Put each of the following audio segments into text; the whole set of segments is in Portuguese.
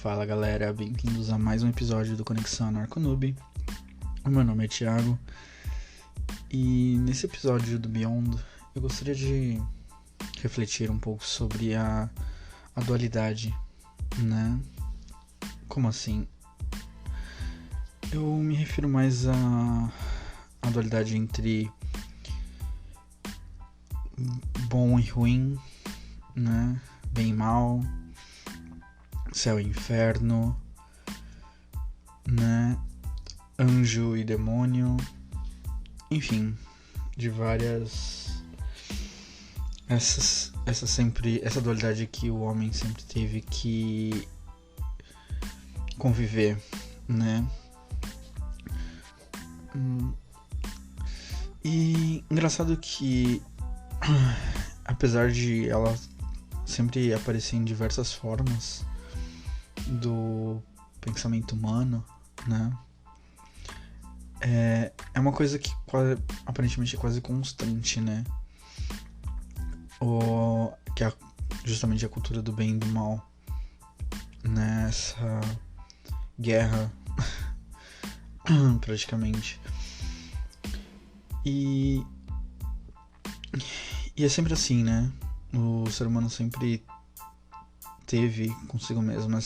Fala galera, bem-vindos a mais um episódio do Conexão Anarconoob. O meu nome é Thiago e nesse episódio do Beyond eu gostaria de refletir um pouco sobre a dualidade, né? Como assim? Eu me refiro mais à dualidade entre bom e ruim, né? Bem e mal, céu e inferno, né? Anjo e demônio, enfim, de várias essa dualidade que o homem sempre teve que conviver, né? E engraçado que apesar de ela sempre aparecer em diversas formas do pensamento humano, né? É uma coisa que aparentemente é quase constante, né? Que é justamente a cultura do bem e do mal, né? Essa guerra, praticamente. E é sempre assim, né? O ser humano sempre teve consigo mesmo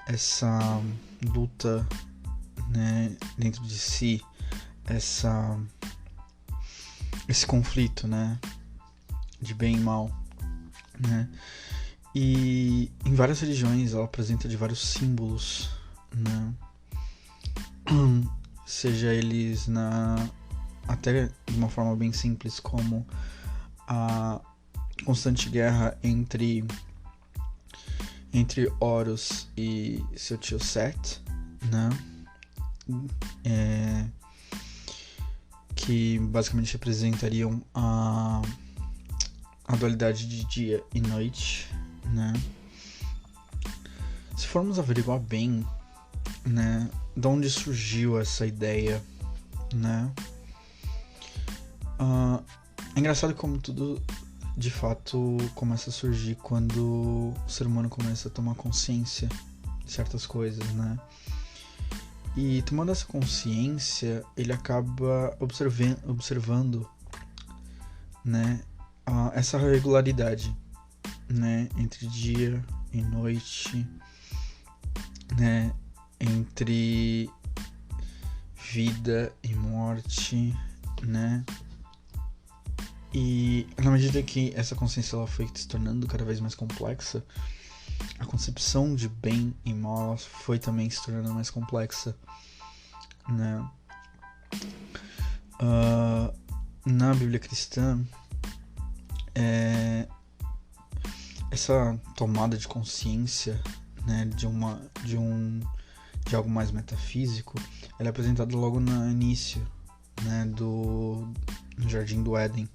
essa luta, né, dentro de si, esse conflito, né, de bem e mal, né, e em várias religiões ela apresenta de vários símbolos, né, seja eles até de uma forma bem simples como a constante guerra entre Horus e seu tio Set, né? Que basicamente representariam a dualidade de dia e noite, né? Se formos averiguar bem, né, de onde surgiu essa ideia, né? É engraçado como tudo de fato começa a surgir quando o ser humano começa a tomar consciência de certas coisas, né? E tomando essa consciência, ele acaba observando, né, essa regularidade, né, entre dia e noite, né, entre vida e morte, né? E na medida que essa consciência ela foi se tornando cada vez mais complexa, a concepção de bem e mal foi também se tornando mais complexa, né? Na Bíblia cristã, essa tomada de consciência, né, de algo mais metafísico, ela é apresentada logo no início, né, no Jardim do Éden,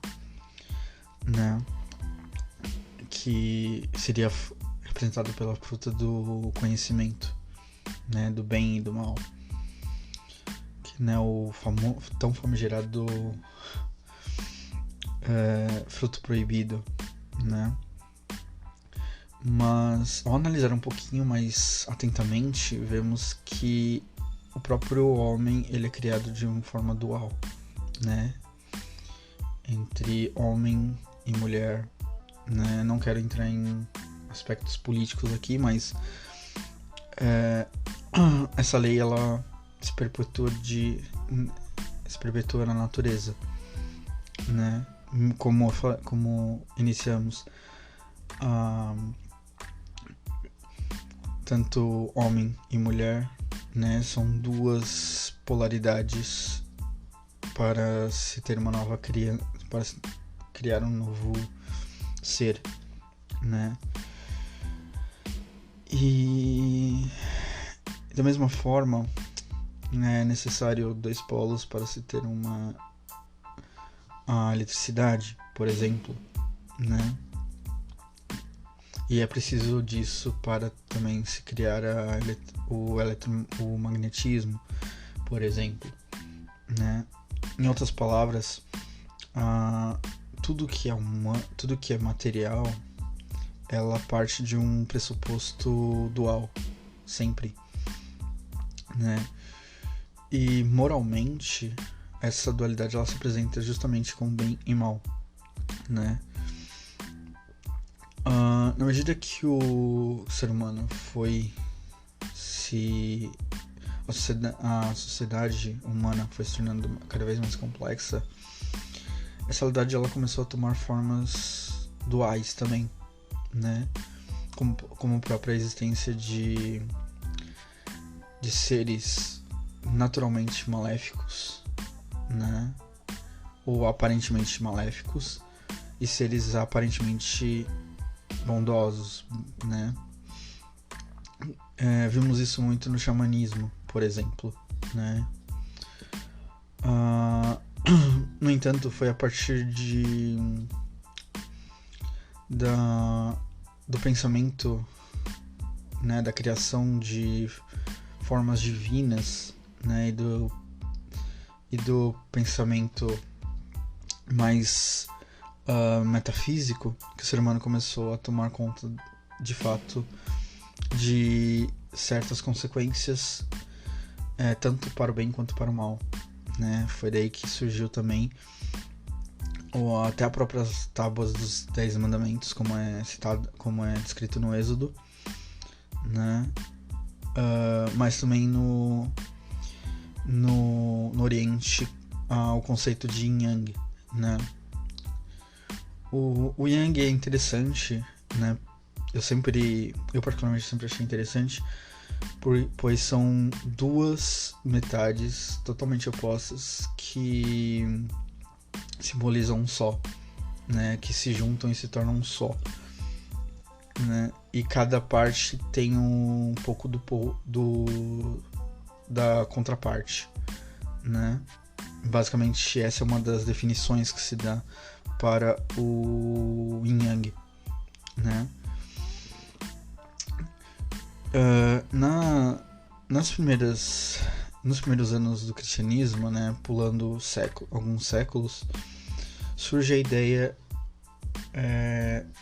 né, que seria representado pela fruta do conhecimento, né, do bem e do mal, que, né, o tão famigerado fruto proibido, né. Mas ao analisar um pouquinho mais atentamente, vemos que o próprio homem ele é criado de uma forma dual, né, entre homem e mulher, né? Não quero entrar em aspectos políticos aqui, mas essa lei ela se perpetua na natureza, né? Como iniciamos, tanto homem e mulher, né, são duas polaridades para se ter uma nova criança, para criar um novo ser, né? E da mesma forma, é necessário dois polos para se ter a eletricidade, por exemplo, né? E é preciso disso para também se criar o magnetismo, por exemplo, né? Em outras palavras, tudo que é material, ela parte de um pressuposto dual, sempre, né? E moralmente, essa dualidade ela se apresenta justamente com bem e mal, né? Na medida que o ser humano foi se... a sociedade humana foi se tornando cada vez mais complexa, essa realidade ela começou a tomar formas duais também, né? Como a própria existência de seres naturalmente maléficos, né? Ou aparentemente maléficos, e seres aparentemente bondosos, né? Vimos isso muito no xamanismo, por exemplo, né? No entanto, foi a partir do pensamento, né, da criação de formas divinas, né, e do pensamento mais metafísico, que o ser humano começou a tomar conta de fato de certas consequências, tanto para o bem quanto para o mal, né? Foi daí que surgiu também até as próprias tábuas dos 10 mandamentos, como é descrito no Êxodo, né? Mas também no Oriente, o conceito de Yin Yang, né? O Yang é interessante, né? Eu particularmente sempre achei interessante, pois são duas metades totalmente opostas que simbolizam um só, né? Que se juntam e se tornam um só, né? E cada parte tem um pouco da contraparte, né? Basicamente essa é uma das definições que se dá para o Yin Yang, né? Nos primeiros anos do cristianismo, né, pulando alguns séculos, surge a ideia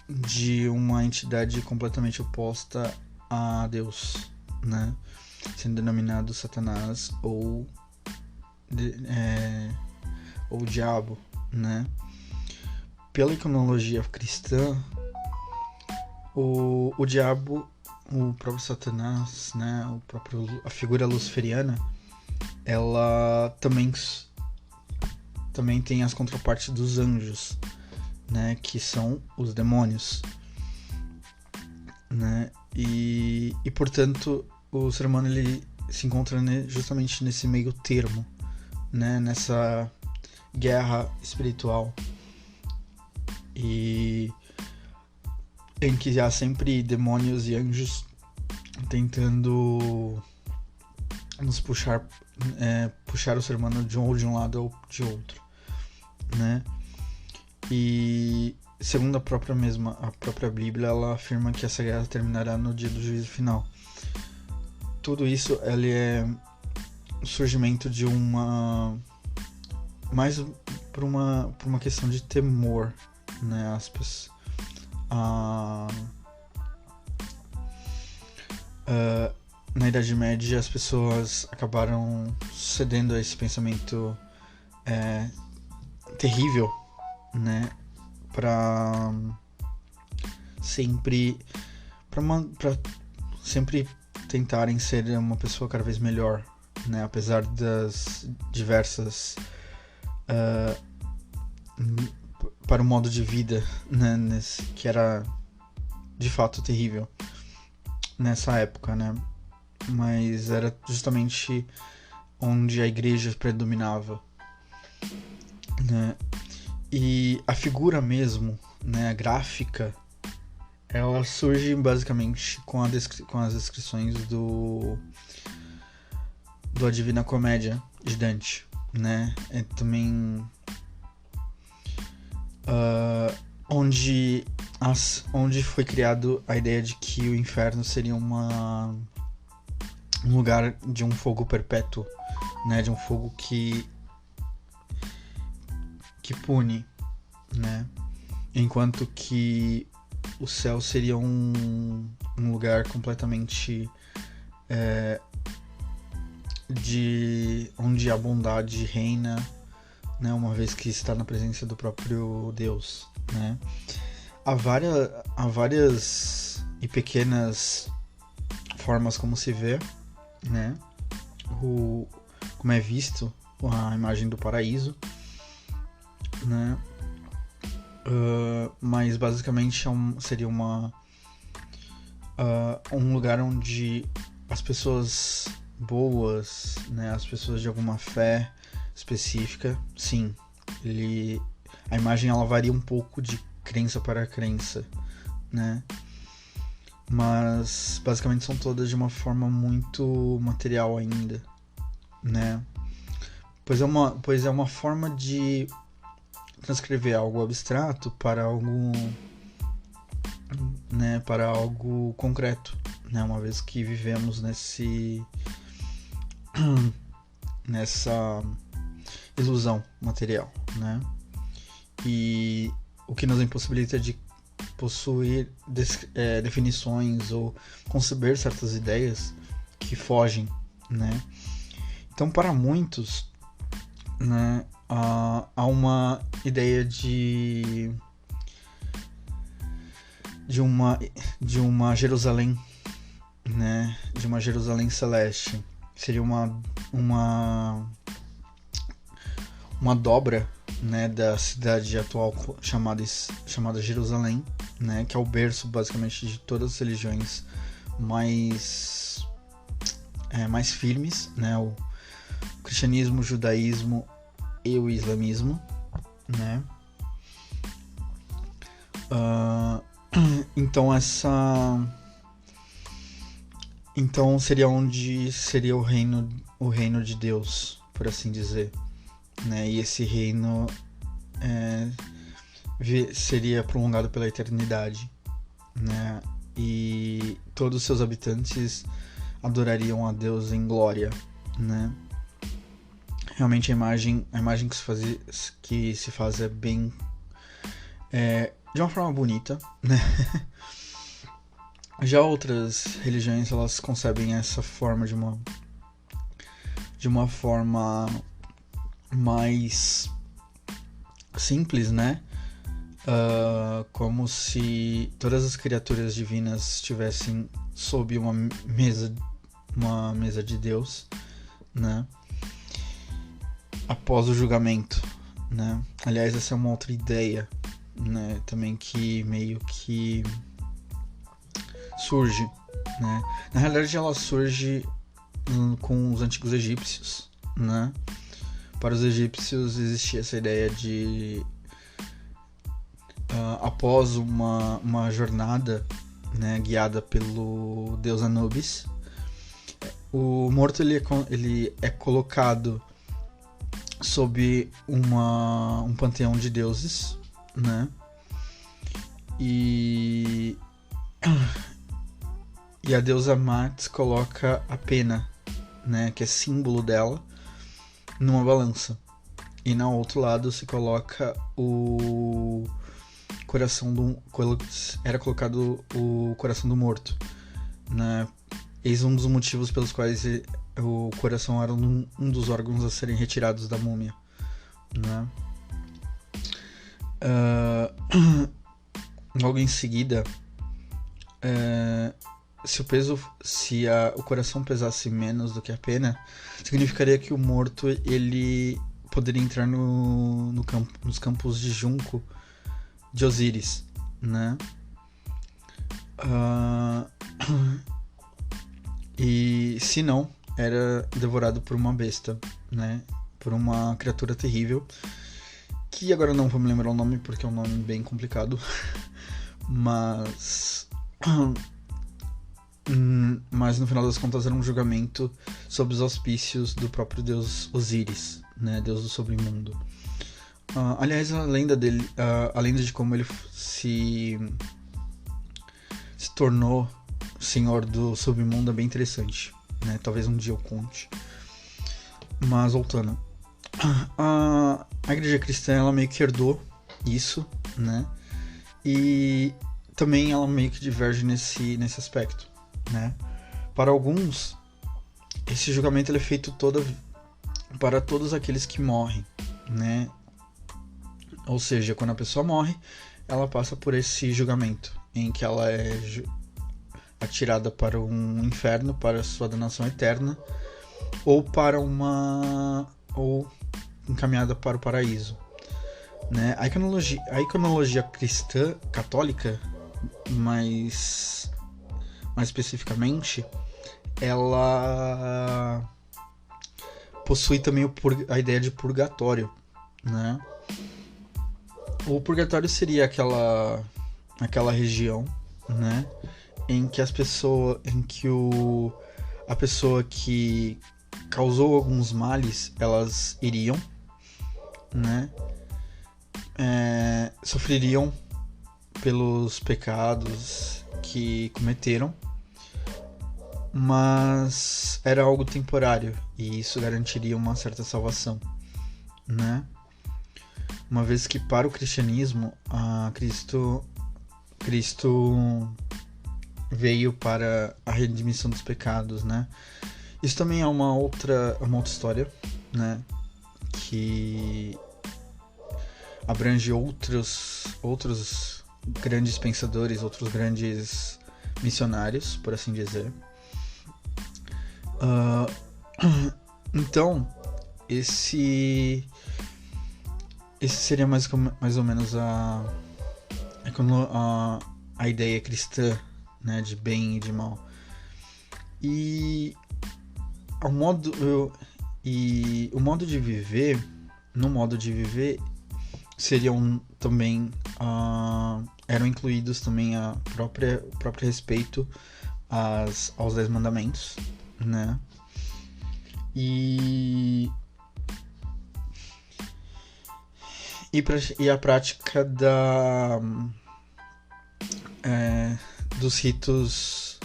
de uma entidade completamente oposta a Deus, né, sendo denominado Satanás ou o diabo, né. Pela iconologia cristã, o diabo, o próprio Satanás, né, a figura luciferiana, ela também tem as contrapartes dos anjos, né, que são os demônios, né, e portanto o ser humano ele se encontra justamente nesse meio termo, né, nessa guerra espiritual, e em que há sempre demônios e anjos tentando nos puxar o ser humano de um lado ou de outro, né? E segundo a própria Bíblia, ela afirma que essa guerra terminará no dia do juízo final. Tudo isso ele é o surgimento de mais por uma questão de temor, né? Na Idade Média as pessoas acabaram cedendo a esse pensamento terrível, né, para sempre tentarem ser uma pessoa cada vez melhor, né, apesar das diversas para o modo de vida, né, que era de fato terrível nessa época, né, mas era justamente onde a igreja predominava, né, e a figura mesmo, né, a gráfica, ela surge basicamente com as descrições do A Divina Comédia de Dante, né, também onde foi criado a ideia de que o inferno seria um lugar de um fogo perpétuo, né, de um fogo que pune, né, enquanto que o céu seria um lugar completamente de onde a bondade reina, né, uma vez que está na presença do próprio Deus, né? Há várias e pequenas formas como se vê, né? Como é visto a imagem do paraíso, né? Mas basicamente seria um lugar onde as pessoas boas, né, as pessoas de alguma fé específica, sim, a imagem ela varia um pouco de crença para crença, né? Mas basicamente são todas de uma forma muito material ainda, né? Pois é uma forma de transcrever algo abstrato para algo, né, para algo concreto, né? Uma vez que vivemos nessa ilusão material, né? E o que nos impossibilita de possuir definições ou conceber certas ideias que fogem, né? Então, para muitos, né, há uma ideia de uma Jerusalém, né, de uma Jerusalém celeste. Seria uma dobra, né, da cidade atual chamada Jerusalém, né, que é o berço basicamente de todas as religiões mais firmes, né, o cristianismo, o judaísmo e o islamismo, né. Então seria onde seria o reino de Deus, por assim dizer, né? E esse reino seria prolongado pela eternidade, né? E todos os seus habitantes adorariam a Deus em glória, né? Realmente a imagem que se faz é bem de uma forma bonita, né? Já outras religiões, elas concebem essa forma de uma forma mais simples, né? Como se todas as criaturas divinas estivessem sob uma mesa de Deus, né? Após o julgamento, né? Aliás, essa é uma outra ideia, né? Também que meio que surge, né? Na realidade, ela surge com os antigos egípcios, né? Para os egípcios existia essa ideia de após uma jornada, né, guiada pelo deus Anubis, o morto ele é colocado sob um panteão de deuses, né? E a deusa Mat coloca a pena, né, que é símbolo dela, numa balança. E no outro lado se coloca o coração era colocado o coração do morto, né? Eis um dos motivos pelos quais o coração era um dos órgãos a serem retirados da múmia, né? Logo em seguida, se o coração pesasse menos do que a pena, significaria que o morto ele poderia entrar nos campos de junco de Osíris, né? E se não, era devorado por uma besta, né? Por uma criatura terrível, que agora não vou me lembrar o nome porque é um nome bem complicado, mas no final das contas era um julgamento sob os auspícios do próprio deus Osíris, né? Deus do submundo. Aliás, a lenda de como ele se tornou senhor do submundo é bem interessante, né? Talvez um dia eu conte. Mas voltando, a igreja cristã ela meio que herdou isso, né? E também ela meio que diverge nesse aspecto, né? Para alguns, esse julgamento ele é feito para todos aqueles que morrem, né? Ou seja, quando a pessoa morre, ela passa por esse julgamento, em que ela é atirada para um inferno, para sua danação eterna, ou ou encaminhada para o paraíso, né? A iconologia cristã católica, mais especificamente, ela possui também a ideia de purgatório, né? O purgatório seria aquela região, né, em que a pessoa que causou alguns males, elas iriam, né, sofreriam pelos pecados que cometeram, mas era algo temporário e isso garantiria uma certa salvação, né? Uma vez que para o cristianismo, Cristo veio para a redimissão dos pecados, né? Isso também é uma outra história, né? Que abrange outros grandes pensadores, outros grandes missionários, por assim dizer. Então, esse seria mais ou menos a ideia cristã, né, de bem e de mal. E o modo de viver, no modo de viver, seriam também eram incluídos também o próprio respeito aos 10 mandamentos, né? E a prática dos ritos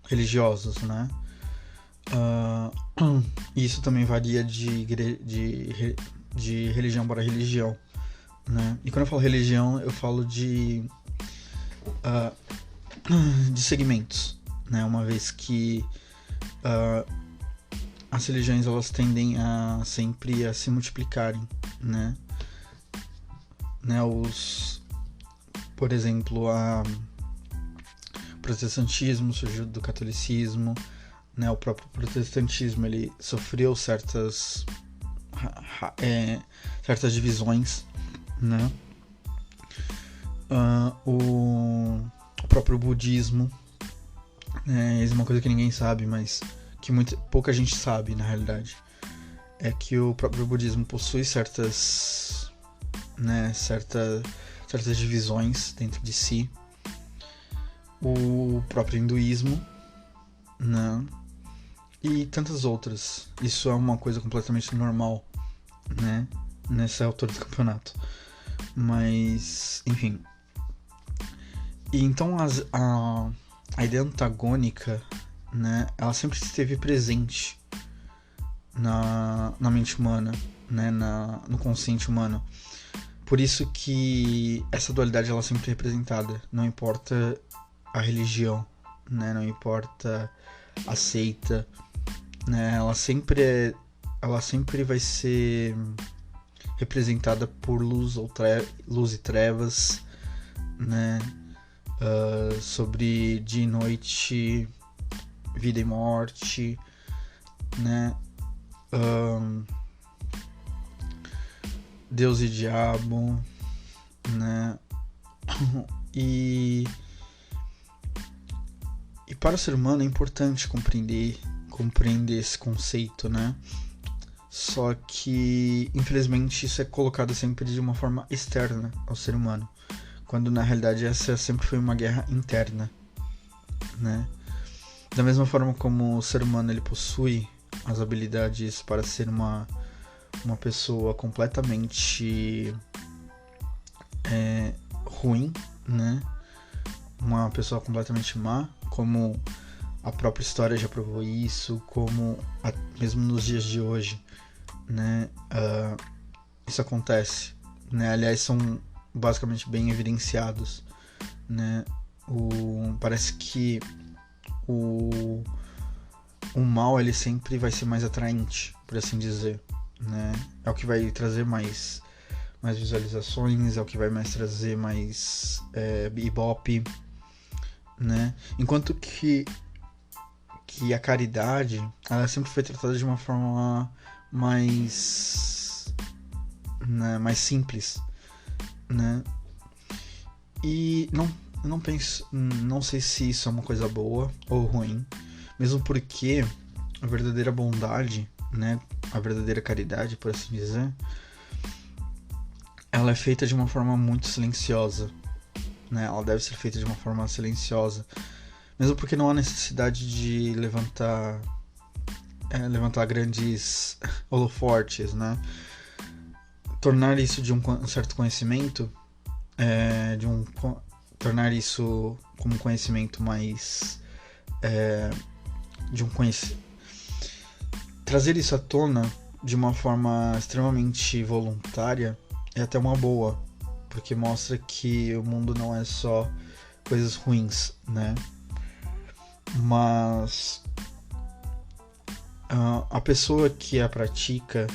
religiosos, né? Isso também varia de religião para religião, né? E quando eu falo religião, eu falo de segmentos, né? Uma vez que as religiões, elas tendem sempre a se multiplicarem, né? Por exemplo, o protestantismo surgiu do catolicismo, né? O próprio protestantismo, ele sofreu certas divisões, né? O próprio budismo, né? Isso é uma coisa que ninguém sabe, mas que pouca gente sabe, na realidade, é que o próprio budismo possui certas divisões dentro de si. O próprio hinduísmo, né? E tantas outras. Isso é uma coisa completamente normal, né, nessa altura do campeonato. Mas, enfim. E então a ideia antagônica, né, ela sempre esteve presente na mente humana, né, no consciente humano. Por isso que essa dualidade, ela sempre é representada, não importa a religião, né, não importa a seita, né, ela sempre vai ser representada por luz e trevas, né, sobre dia e noite, vida e morte, né, Deus e diabo, né? E para o ser humano é importante compreender esse conceito, né? Só que, infelizmente, isso é colocado sempre de uma forma externa ao ser humano, quando na realidade essa sempre foi uma guerra interna, né? Da mesma forma como o ser humano, ele possui as habilidades para ser uma pessoa completamente ruim, né? Uma pessoa completamente má, como a própria história já provou isso, como mesmo nos dias de hoje, né? Isso acontece, né? Aliás, são basicamente bem evidenciados, né? Parece que o mal ele sempre vai ser mais atraente, por assim dizer, né? É o que vai trazer mais visualizações, é o que vai mais trazer mais ibope, né? Enquanto que a caridade, ela sempre foi tratada de uma forma mais, né, mais simples, né? E não sei se isso é uma coisa boa ou ruim, mesmo porque a verdadeira bondade, né, a verdadeira caridade, por assim dizer, ela é feita de uma forma muito silenciosa, né? Ela deve ser feita de uma forma silenciosa, mesmo porque não há necessidade de levantar grandes holofortes, né? Tornar isso de um certo conhecimento, tornar isso como um conhecimento mais trazer isso à tona de uma forma extremamente voluntária é até uma boa, porque mostra que o mundo não é só coisas ruins, né? Mas a pessoa que pratica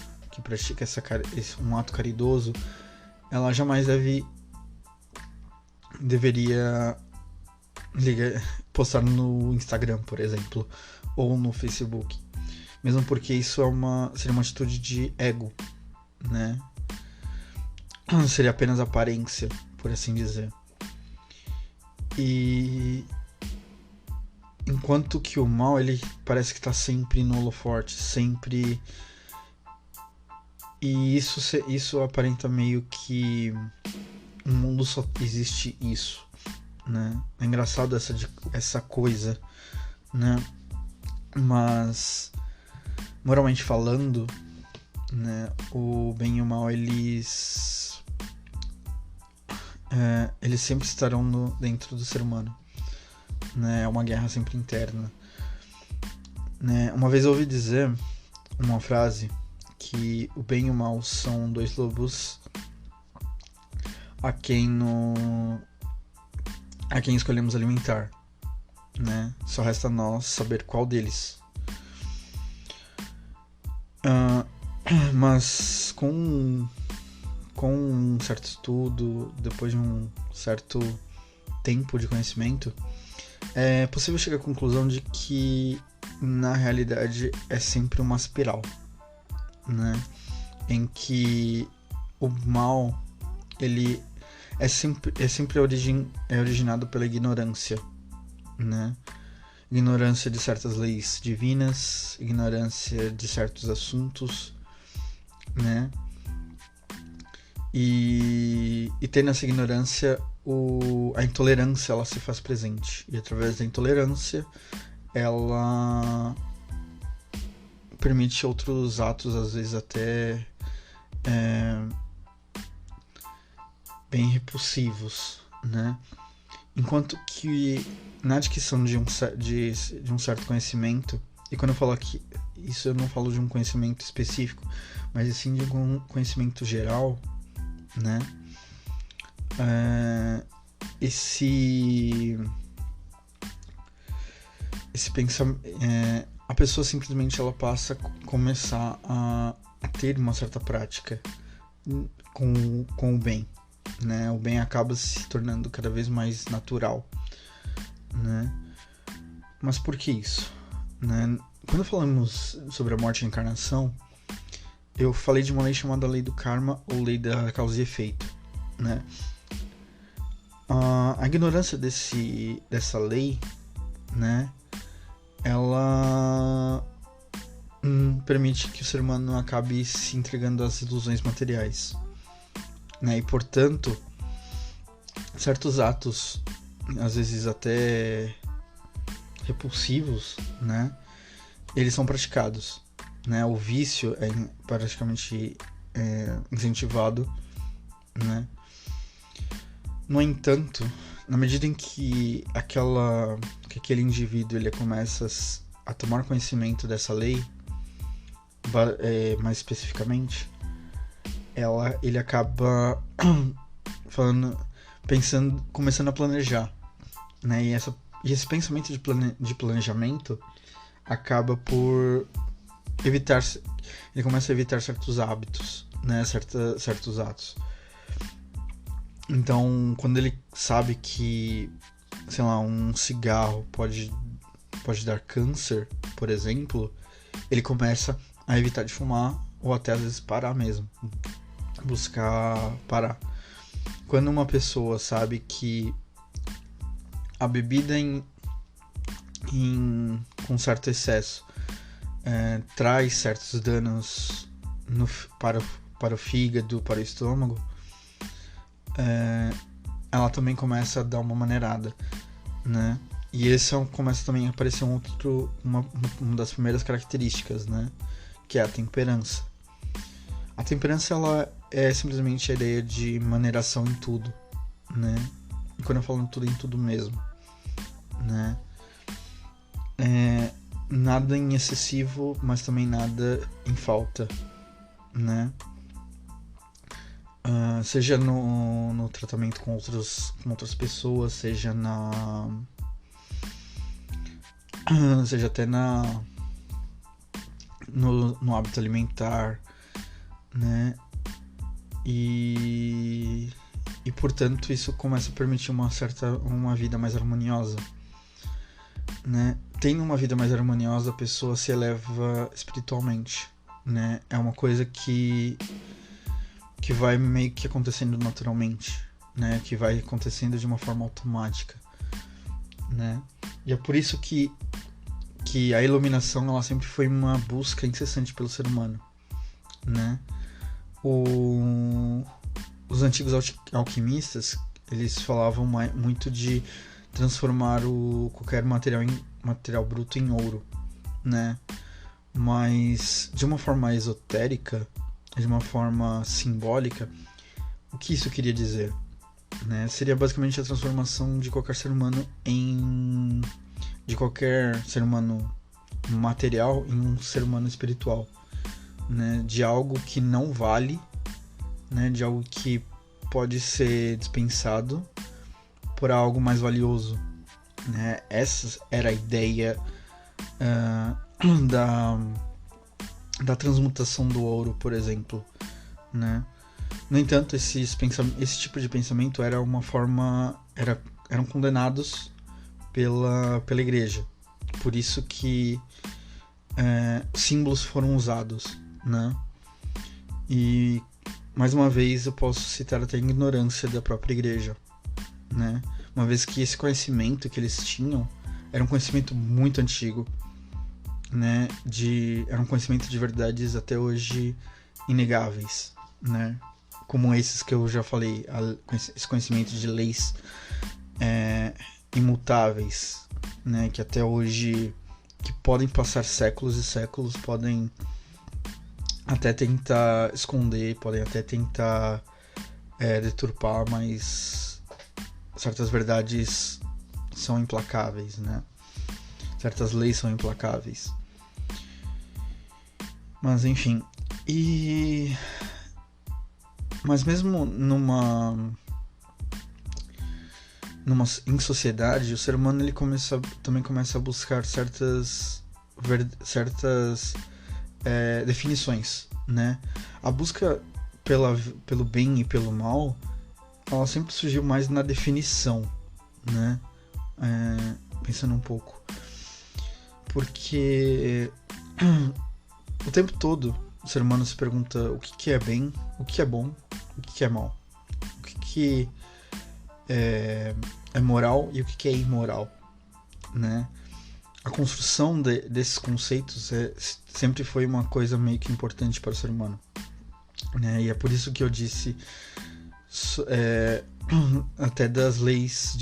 um ato caridoso, ela jamais deveria postar no Instagram, por exemplo, ou no Facebook, mesmo porque isso seria uma atitude de ego, né? Seria apenas aparência, por assim dizer. E enquanto que o mal, ele parece que está sempre no holoforte, sempre. E isso aparenta meio que no mundo só existe isso, né? É engraçado essa coisa, né? Mas moralmente falando, né, o bem e o mal eles sempre estarão dentro do ser humano, né? É uma guerra sempre interna, né? Uma vez eu ouvi dizer uma frase que o bem e o mal são dois lobos a quem escolhemos alimentar, né? Só resta a nós saber qual deles. Mas com um certo estudo, depois de um certo tempo de conhecimento, é possível chegar à conclusão de que na realidade é sempre uma espiral, né? Em que o mal ele é sempre originado pela ignorância, né? Ignorância de certas leis divinas, ignorância de certos assuntos, né? E tendo essa ignorância, a intolerância ela se faz presente. E através da intolerância, ela permite outros atos, às vezes até bem repulsivos, né? Enquanto que na adquisição de um certo conhecimento, e quando eu falo aqui, isso eu não falo de um conhecimento específico, mas sim de um conhecimento geral, né? Esse pensamento, a pessoa simplesmente ela passa a começar a ter uma certa prática com o bem, né? O bem acaba se tornando cada vez mais natural, né? Mas por que isso, né? Quando falamos sobre a morte e a encarnação, eu falei de uma lei chamada lei do karma ou lei da causa e efeito, né? A ignorância dessa lei, né? Ela permite que o ser humano acabe se entregando às ilusões materiais, né? E portanto, certos atos, às vezes até repulsivos, né? Eles são praticados, né? O vício é praticamente incentivado, né? No entanto, na medida em que aquele indivíduo ele começa a tomar conhecimento dessa lei, mais especificamente, ele acaba começando a planejar, né? E esse pensamento de planejamento acaba por evitar, ele começa a evitar certos hábitos, né, certos atos. Então, quando ele sabe que, sei lá, um cigarro pode dar câncer, por exemplo, ele começa a evitar de fumar ou até às vezes parar mesmo, buscar parar. Quando uma pessoa sabe que a bebida com certo excesso traz certos danos para o fígado, para o estômago, ela também começa a dar uma maneirada, né? E esse começa também a aparecer uma das primeiras características, né? Que é a temperança. A temperança, ela é simplesmente a ideia de maneiração em tudo, né? E quando eu falo em tudo mesmo, né? Nada em excessivo, mas também nada em falta, né? Seja no tratamento com outras pessoas, seja até no hábito alimentar, né? E portanto isso começa a permitir uma vida mais harmoniosa, né? Tendo uma vida mais harmoniosa, a pessoa se eleva espiritualmente, né? É uma coisa que vai meio que acontecendo naturalmente, né? Que vai acontecendo de uma forma automática, né? E é por isso que a iluminação, ela sempre foi uma busca incessante pelo ser humano, né? Os antigos alquimistas, eles falavam muito de transformar qualquer material bruto em ouro, né? Mas de uma forma esotérica, de uma forma simbólica, o que isso queria dizer, né? Seria basicamente a transformação de qualquer ser humano de qualquer ser humano material em um ser humano espiritual, né? De algo que não vale, né? De algo que pode ser dispensado por algo mais valioso, né? Essa era a ideia da transmutação do ouro, por exemplo, né? No entanto, esse tipo de pensamento era uma forma, eram condenados pela igreja. Por isso que símbolos foram usados, né? E mais uma vez eu posso citar até a ignorância da própria igreja, né? Uma vez que esse conhecimento que eles tinham era um conhecimento muito antigo, né? Era um conhecimento de verdades até hoje inegáveis, né? Como esses que eu já falei, esse conhecimento de leis imutáveis, né? Que até hoje, que podem passar séculos e séculos, podem até tentar esconder, podem até tentar deturpar, mas certas verdades são implacáveis, né? Certas leis são implacáveis. Mas enfim, mas mesmo em sociedade, o ser humano ele também começa a buscar certas definições, né? A busca pelo bem e pelo mal, ela sempre surgiu mais na definição, né? Pensando um pouco, porque o tempo todo o ser humano se pergunta o que é bem, o que é bom, o que é mal, o que é moral e o que é imoral, né? A construção desses conceitos sempre foi uma coisa meio que importante para o ser humano, né? E é por isso que eu disse até das leis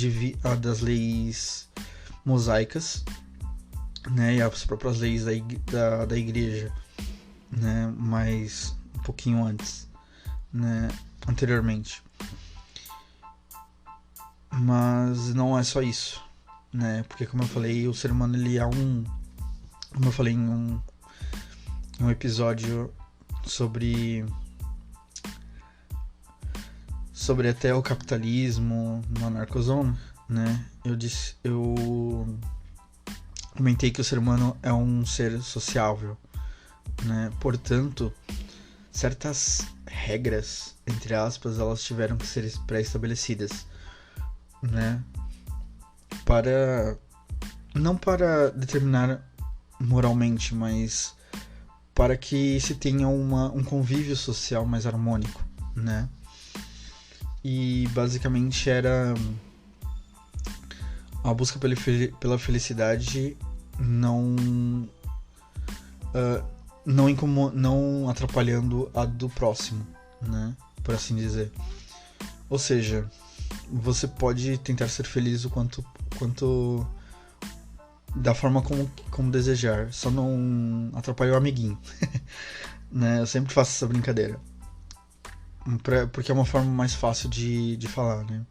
mosaicas, né? E as próprias leis da igreja, né? Mas um pouquinho antes, né? Anteriormente. Mas não é só isso, né? Porque, como eu falei, o ser humano ele como eu falei em um episódio sobre até o capitalismo no Anarcozone, né? Eu comentei que o ser humano é um ser sociável, né? Portanto, certas regras, entre aspas, elas tiveram que ser pré-estabelecidas, né? Não para determinar moralmente, mas para que se tenha um convívio social mais harmônico, né? E basicamente era a busca pela felicidade não atrapalhando a do próximo, né? Por assim dizer. Ou seja, você pode tentar ser feliz o quanto da forma como desejar, só não atrapalhar o amiguinho. Né? Eu sempre faço essa brincadeira. Porque é uma forma mais fácil de falar, né?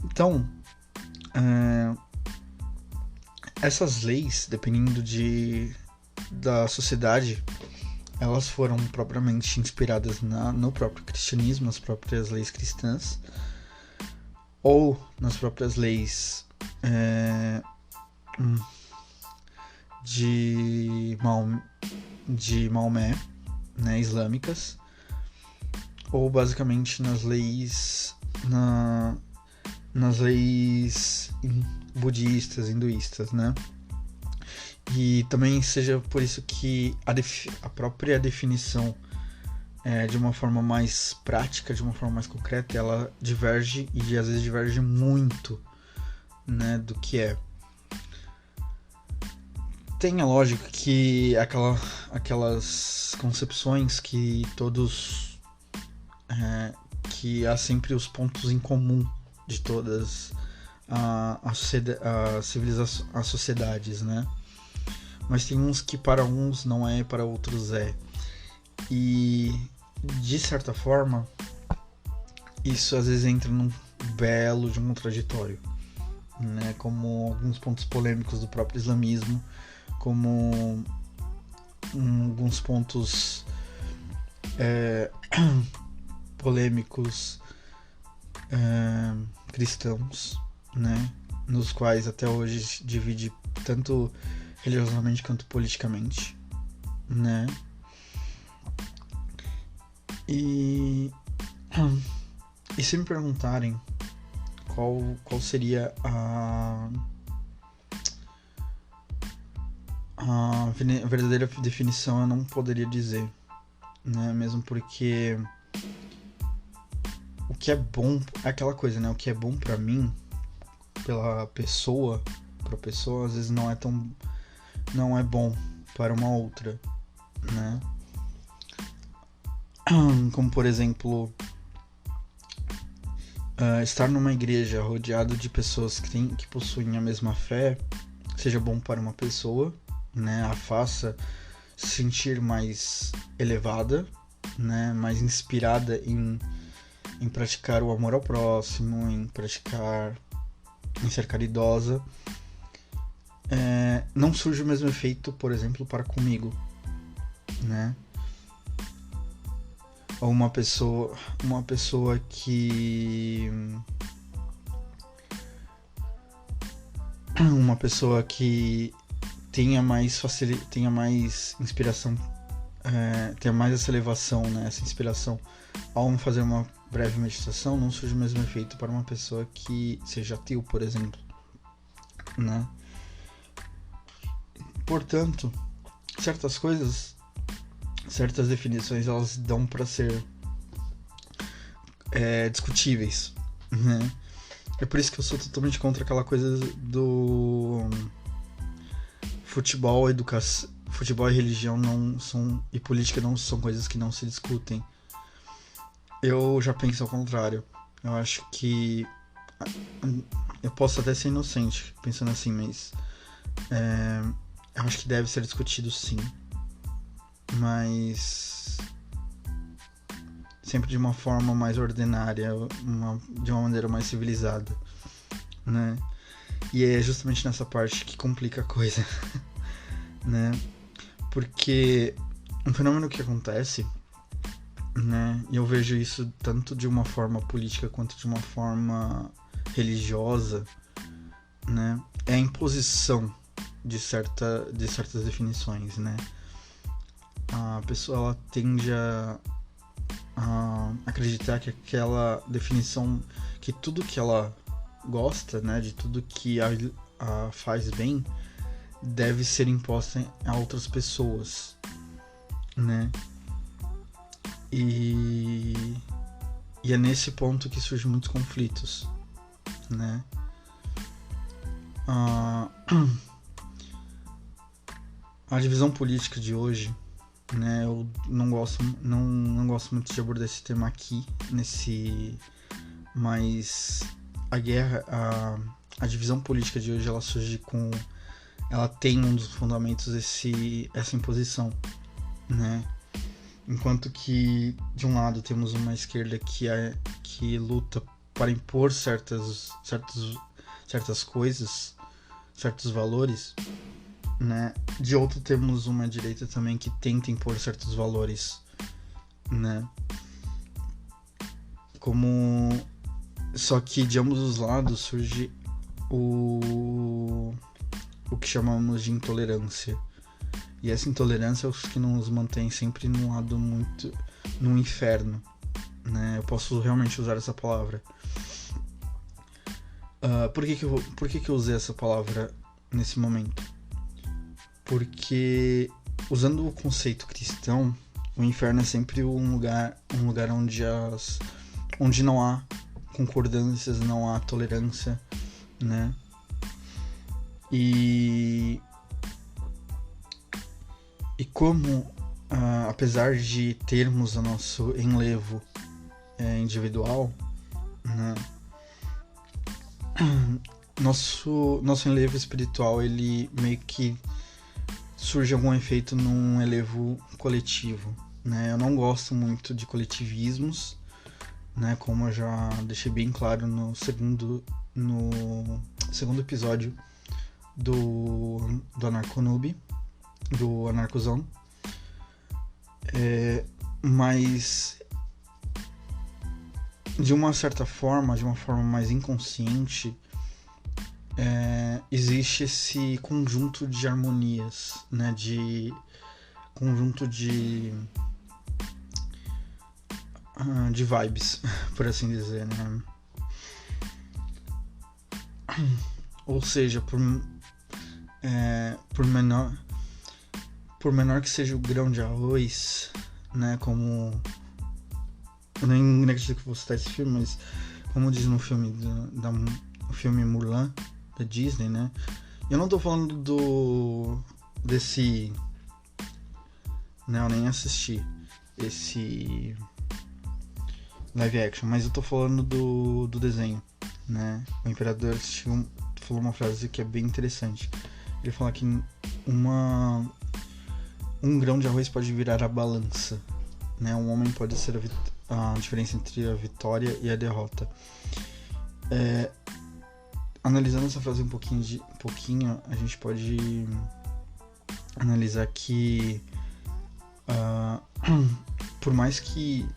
Então, essas leis, dependendo da sociedade, elas foram propriamente inspiradas no próprio cristianismo, nas próprias leis cristãs, ou nas próprias leis de Maomé, né, islâmicas, ou basicamente nas leis budistas, hinduístas, né? E também seja por isso que a própria definição de uma forma mais prática, de uma forma mais concreta, ela diverge e às vezes diverge muito, né, do que é. Tem a lógica que aquelas concepções que todos que há sempre os pontos em comum de todas as sociedades, né? Mas tem uns que para uns não é e para outros é. E de certa forma isso às vezes entra num belo de um contraditório, né? Como alguns pontos polêmicos do próprio islamismo, como alguns pontos polêmicos cristãos, né? Nos quais até hoje divide tanto religiosamente quanto politicamente, né? E se me perguntarem qual seria a verdadeira definição, eu não poderia dizer, né? Mesmo porque o que é bom é aquela coisa, né? O que é bom pra mim, pra pessoa, às vezes não é bom para uma outra, né? Como por exemplo, estar numa igreja rodeado de pessoas que possuem a mesma fé seja bom para uma pessoa, né? A faça se sentir mais elevada, né? Mais inspirada em praticar o amor ao próximo, em ser caridosa. Não surge o mesmo efeito, por exemplo, para comigo, né? Ou uma pessoa que tenha mais inspiração, tenha mais essa elevação, né? Essa inspiração ao fazer uma breve meditação, não surge o mesmo efeito para uma pessoa que seja ateu, por exemplo, né? Portanto, certas definições, elas dão para ser discutíveis, né? É por isso que eu sou totalmente contra aquela coisa do futebol e religião e política não são coisas que não se discutem. Eu já penso ao contrário. Eu acho que eu posso até ser inocente pensando assim, mas eu acho que deve ser discutido sim, mas sempre de uma forma mais ordinária, de uma maneira mais civilizada, né? E é justamente nessa parte que complica a coisa, né? Porque um fenômeno que acontece, né? E eu vejo isso tanto de uma forma política quanto de uma forma religiosa, né? É a imposição de certas definições, né? A pessoa ela tende a acreditar que aquela definição, que tudo que ela gosta, né, de tudo que a faz bem, deve ser imposta a outras pessoas, né? E é nesse ponto que surgem muitos conflitos, né? A divisão política de hoje, né? Eu não gosto muito de abordar esse tema aqui, mas a divisão política de hoje, ela tem um dos fundamentos essa imposição, né? Enquanto que de um lado temos uma esquerda que luta para impor certas coisas, certos valores, né? De outro temos uma direita também que tenta impor certos valores, né? Só que de ambos os lados surge o que chamamos de intolerância. E essa intolerância é o que nos mantém sempre num lado muito no inferno, né? Eu posso realmente usar essa palavra. Por que eu usei essa palavra nesse momento? Porque, usando o conceito cristão, o inferno é sempre um lugar onde não há concordâncias, não há tolerância, né? E como, apesar de termos o nosso enlevo individual, né, nosso enlevo espiritual, ele meio que surge algum efeito num enlevo coletivo, né? Eu não gosto muito de coletivismos, né? Como eu já deixei bem claro no segundo episódio do Anarconoob, do Anarcozão. Mas de uma certa forma, de uma forma mais inconsciente, existe esse conjunto de harmonias, né? De conjunto de vibes, por assim dizer, né? Ou seja, por menor que seja o grão de arroz, né? Como eu nem acredito que vou citar esse filme, mas como diz no filme o filme Mulan da Disney, né? Eu não tô falando desse, né? Eu nem assisti esse live action, mas eu tô falando do desenho, né? O Imperador falou uma frase que é bem interessante. Ele fala que um grão de arroz pode virar a balança, né? Um homem pode ser a diferença entre a vitória e a derrota. Analisando essa frase um pouquinho, a gente pode analisar que por mais que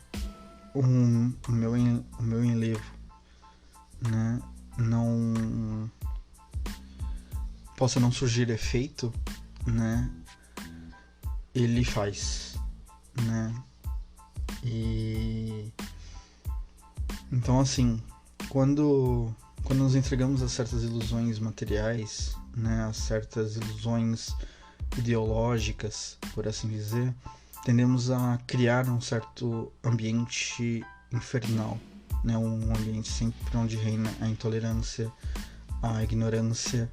o meu enlevo, né, não possa não surgir efeito, né, ele faz, né? E então, assim, quando nos entregamos a certas ilusões materiais, né, a certas ilusões ideológicas, por assim dizer, tendemos a criar um certo ambiente infernal, né, um ambiente sempre onde reina a intolerância, a ignorância,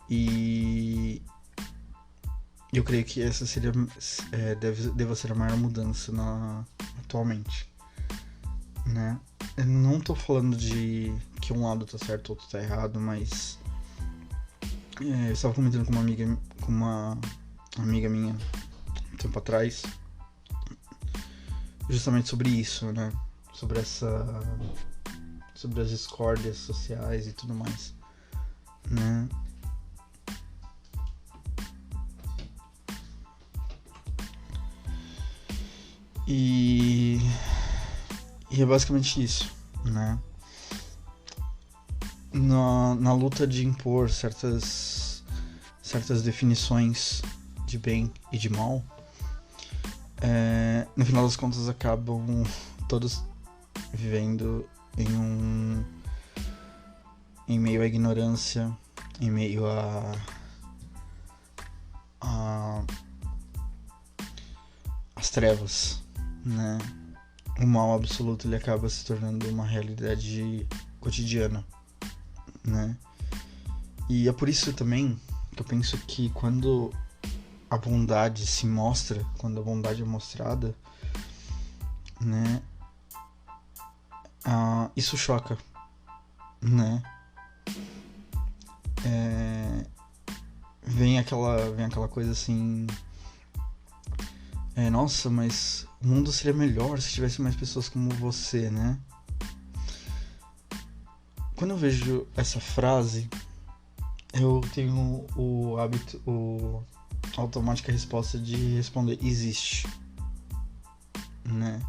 e eu creio que essa deva ser a maior mudança atualmente, né? Eu não tô falando de que um lado tá certo, outro tá errado, mas eu estava comentando com uma amiga minha um tempo atrás, justamente sobre isso, né? Sobre as discórdias sociais e tudo mais, né? E é basicamente isso, né? Na luta de impor certas certas definições de bem e de mal, no final das contas acabam todos vivendo em meio à ignorância, em meio às trevas, né? O mal absoluto ele acaba se tornando uma realidade cotidiana, né? E é por isso também que eu penso que quando a bondade se mostra, quando a bondade é mostrada, né? Isso choca, né? Vem aquela coisa assim, nossa, mas o mundo seria melhor se tivesse mais pessoas como você, né? Quando eu vejo essa frase, eu tenho o hábito, a automática resposta de responder: existe, né?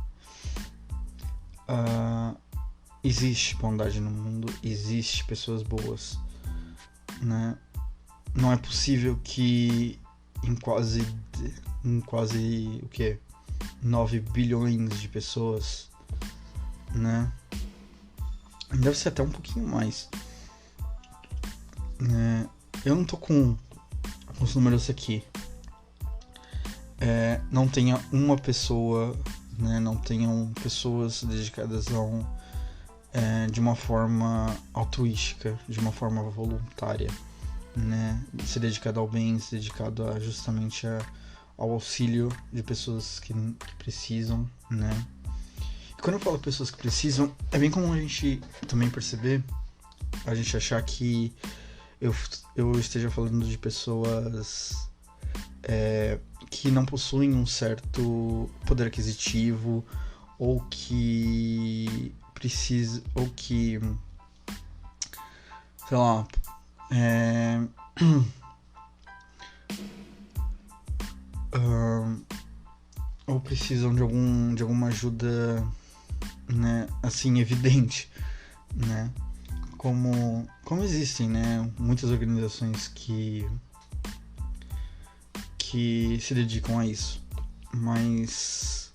Existe bondade no mundo, existe pessoas boas, né? Não é possível que em quase o quê? 9 bilhões de pessoas, né? Deve ser até um pouquinho mais, né? Eu não tô com os números aqui. Não tenha uma pessoa, né? Não tenham pessoas dedicadas de uma forma altruística, de uma forma voluntária, né? Se dedicado ao bem, se dedicado justamente ao auxílio de pessoas que precisam, né? E quando eu falo pessoas que precisam, é bem comum a gente também perceber, a gente achar que eu esteja falando de pessoas que não possuem um certo poder aquisitivo, ou que precisa, ou que, sei lá, ou precisam de alguma ajuda, né, assim, evidente, né? Como existem, né, muitas organizações que se dedicam a isso, mas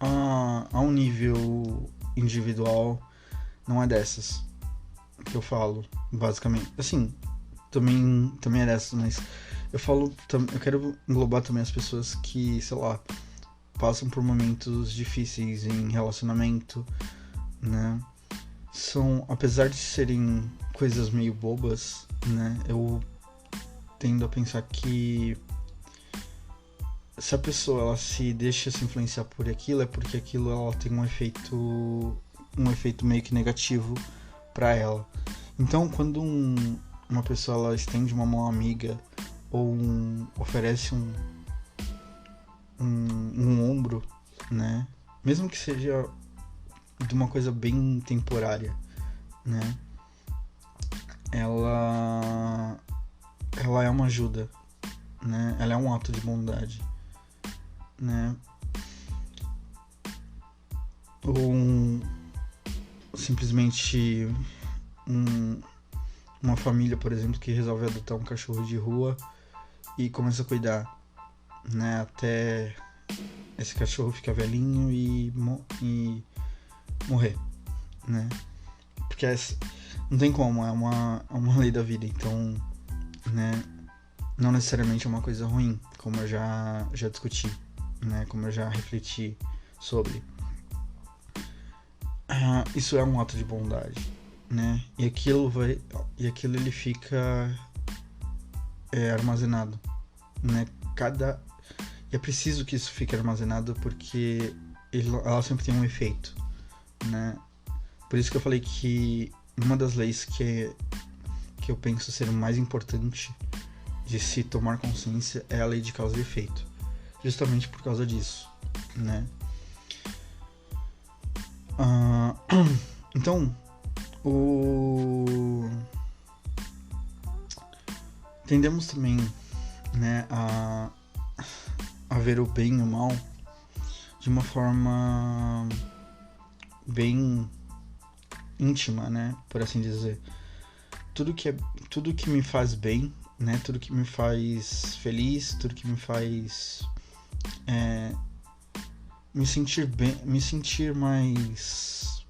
a um nível individual não é dessas que eu falo, basicamente. Assim, também é dessas, mas eu quero englobar também as pessoas que, sei lá, passam por momentos difíceis em relacionamento, né? Apesar de serem coisas meio bobas, né? Eu tendo a pensar que se a pessoa ela se deixa se influenciar por aquilo, é porque aquilo ela tem um efeito meio que negativo para ela. Então, quando uma pessoa ela estende uma mão amiga, ou oferece um ombro, né? Mesmo que seja de uma coisa bem temporária, né? Ela é uma ajuda, né? Ela é um ato de bondade, né? Ou simplesmente uma família, por exemplo, que resolve adotar um cachorro de rua e começa a cuidar, né? Até esse cachorro ficar velhinho e morrer, né? Porque não tem como, é uma lei da vida, então, né? Não necessariamente é uma coisa ruim, como eu já discuti, né? Como eu já refleti sobre. Isso é um ato de bondade, né? E aquilo ele fica armazenado, né? E é preciso que isso fique armazenado, porque ela sempre tem um efeito, né? Por isso que eu falei que uma das leis que eu penso ser o mais importante de se tomar consciência é a lei de causa e efeito, justamente por causa disso, né? Então, tendemos também, né, a ver o bem e o mal de uma forma bem íntima, né, por assim dizer. Tudo que me faz bem né? Tudo que me faz feliz, tudo que me faz me sentir bem, me sentir mais,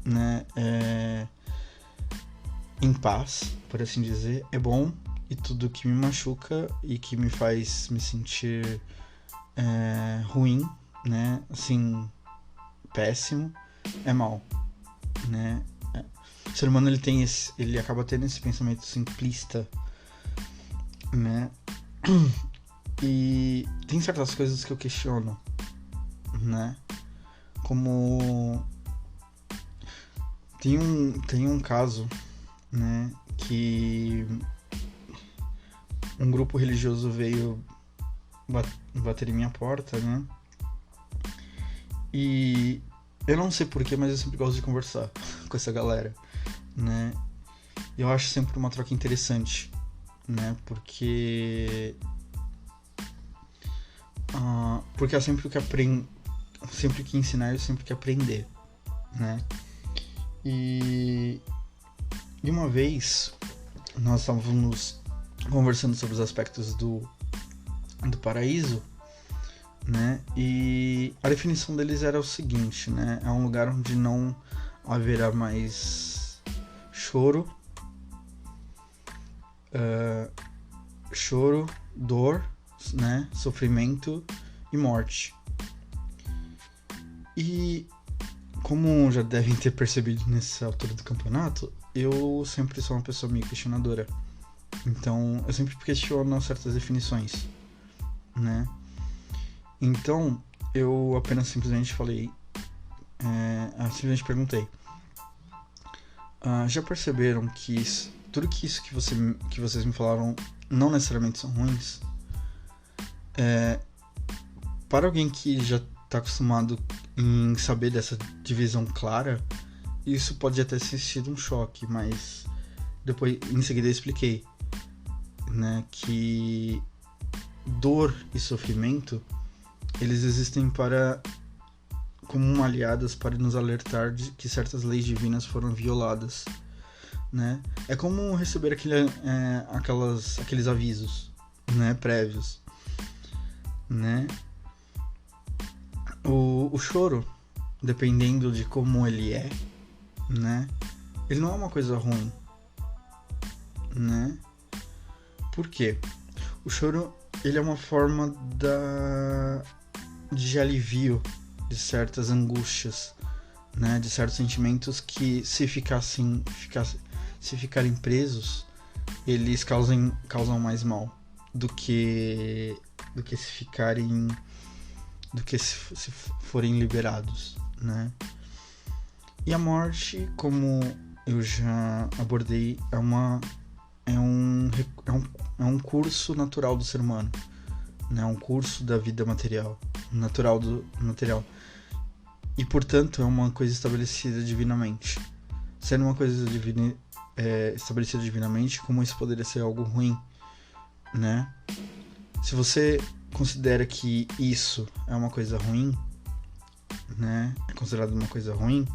né, em paz, por assim dizer, é bom. E tudo que me machuca e que me faz me sentir ruim, né, assim, péssimo, é mal, né. O ser humano ele acaba tendo esse pensamento simplista, né, e tem certas coisas que eu questiono, né, como tem um caso, né, que um grupo religioso veio bater em minha porta, né, e eu não sei porquê, mas eu sempre gosto de conversar com essa galera, né, eu acho sempre uma troca interessante, né, porque é sempre que sempre que ensinar, eu sempre que aprender, né, e uma vez nós estávamos conversando sobre os aspectos do paraíso, né, e a definição deles era o seguinte, né, é um lugar onde não haverá mais choro, dor, né, sofrimento e morte. E como já devem ter percebido nessa altura do campeonato, eu sempre sou uma pessoa meio questionadora. Então, eu sempre questiono certas definições, né? Então, eu apenas simplesmente falei, simplesmente perguntei, já perceberam que tudo isso que vocês me falaram não necessariamente são ruins? Para alguém que já está acostumado em saber dessa divisão clara, isso pode até ter sido um choque, mas depois, em seguida, eu expliquei, né, que dor e sofrimento, eles existem como aliadas para nos alertar de que certas leis divinas foram violadas, né? É como receber aqueles avisos, né, prévios, né? O choro, dependendo de como ele é, né, ele não é uma coisa ruim, né? Por quê? O choro, ele é uma forma de alivio de certas angústias, né, de certos sentimentos que se ficarem presos, eles causam mais mal do que se forem liberados, né? E a morte, como eu já abordei, é um curso natural do ser humano, né? Um curso da vida material, natural do material. E, portanto, é uma coisa estabelecida divinamente. Sendo uma coisa estabelecida divinamente, como isso poderia ser algo ruim, né? Se você considera que isso é uma coisa ruim, né? É considerado uma coisa ruim,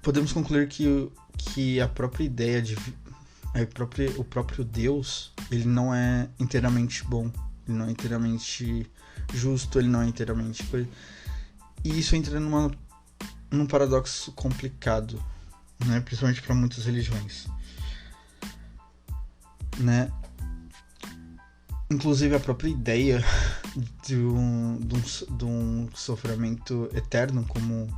podemos concluir que a própria ideia o próprio Deus, ele não é inteiramente bom, ele não é inteiramente justo, ele não é inteiramente coisa. E isso entra num paradoxo complicado, né? Principalmente para muitas religiões, né? Inclusive a própria ideia de um sofrimento eterno, como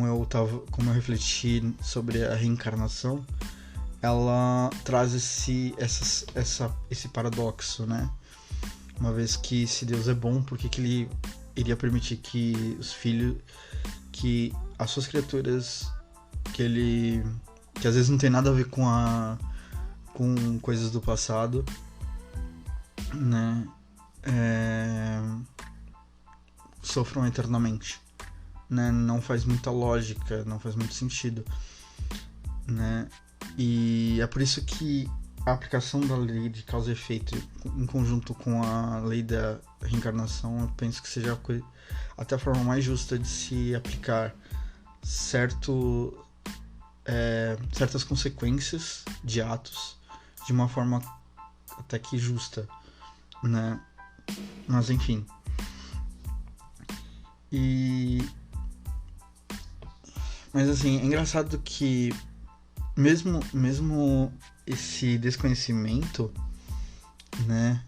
eu refleti sobre a reencarnação, ela traz esse paradoxo, né? Uma vez que, se Deus é bom, por que ele iria permitir que que as suas criaturas, que às vezes não tem nada a ver com coisas do passado, né, sofram eternamente, né? Não faz muita lógica, não faz muito sentido, né? E é por isso que a aplicação da lei de causa e efeito em conjunto com a lei da reencarnação, eu penso que seja até a forma mais justa de se aplicar certos certas consequências de atos de uma forma até que justa, né? Mas enfim. Mas assim, é engraçado que mesmo esse desconhecimento, né,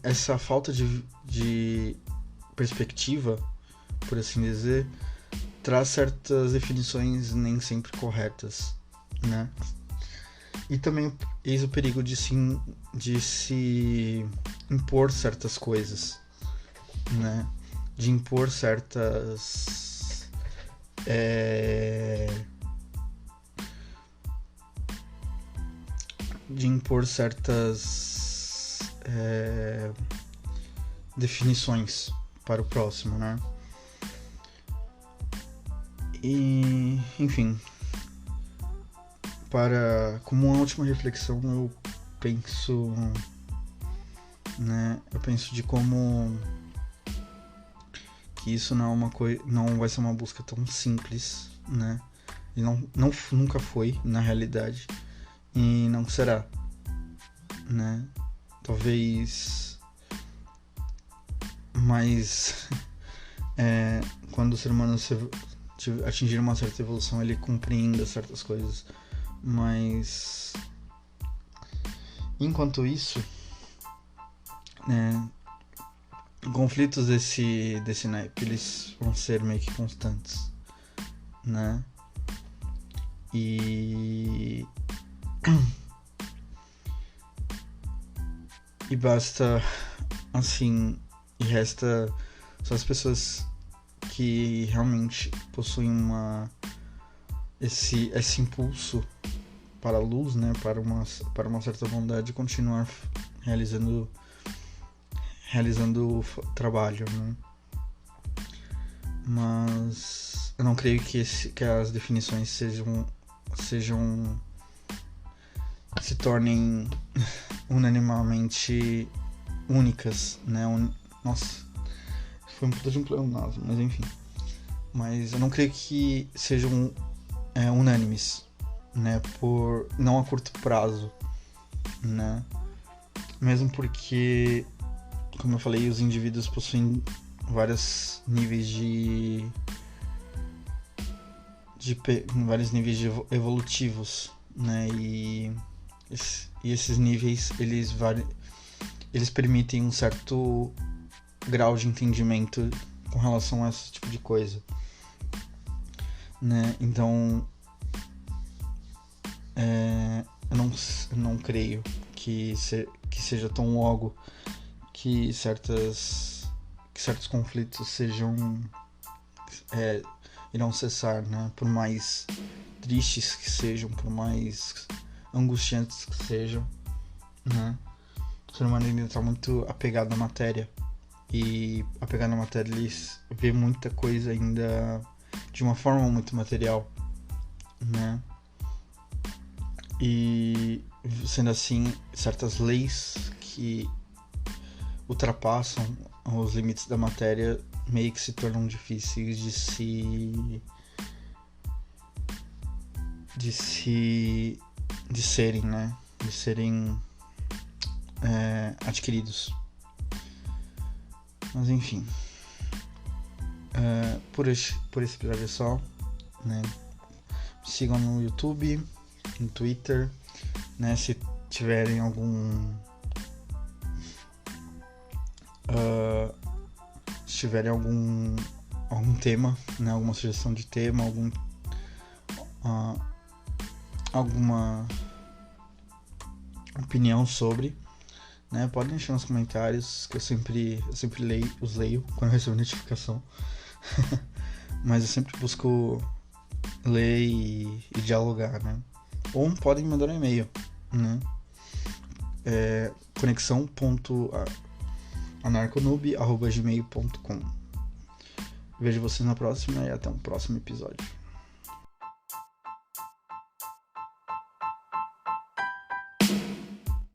essa falta de perspectiva, por assim dizer, traz certas definições nem sempre corretas, né? E também eis o perigo de se impor certas coisas, né? De impor certas definições para o próximo, né? E, enfim, como uma última reflexão, eu penso de como que isso não vai ser uma busca tão simples, né? E nunca foi, na realidade, e não será, né? Talvez mais quando o ser humano atingir uma certa evolução, ele compreenda certas coisas, mas enquanto isso, conflitos desse naipe, eles vão ser meio que constantes, né? E basta, assim, e resta só as pessoas que realmente possuem esse impulso para a luz, né, para uma certa bondade, continuar realizando o trabalho, né? Mas eu não creio que as definições se tornem unanimamente únicas, né? Nossa, foi um puta de um pleonasmo, mas enfim. Mas eu não creio que sejam unânimes, né? Não a curto prazo, né? Mesmo porque, como eu falei, os indivíduos possuem vários níveis evolutivos, né? E esses níveis, eles permitem um certo grau de entendimento com relação a esse tipo de coisa, né? Então, eu não creio que seja tão logo que certos conflitos irão cessar, né? Por mais tristes que sejam, por mais angustiantes que sejam, né? O ser humano ainda está muito apegado à matéria, e apegado à matéria ele vê muita coisa ainda de uma forma muito material, né? E sendo assim, certas leis que ultrapassam os limites da matéria meio que se tornam difíceis de serem, né? De serem adquiridos. Mas enfim, por esse episódio é só, né? Me sigam no YouTube, no Twitter, né? Se tiverem algum tema, né? Alguma sugestão de tema, alguma opinião sobre, né? Podem deixar nos comentários, que eu sempre leio quando eu recebo notificação. Mas eu sempre busco ler e dialogar, né? Ou podem mandar um e-mail, né? conexão.anarconoob@gmail.com. Vejo vocês na próxima e até um próximo episódio.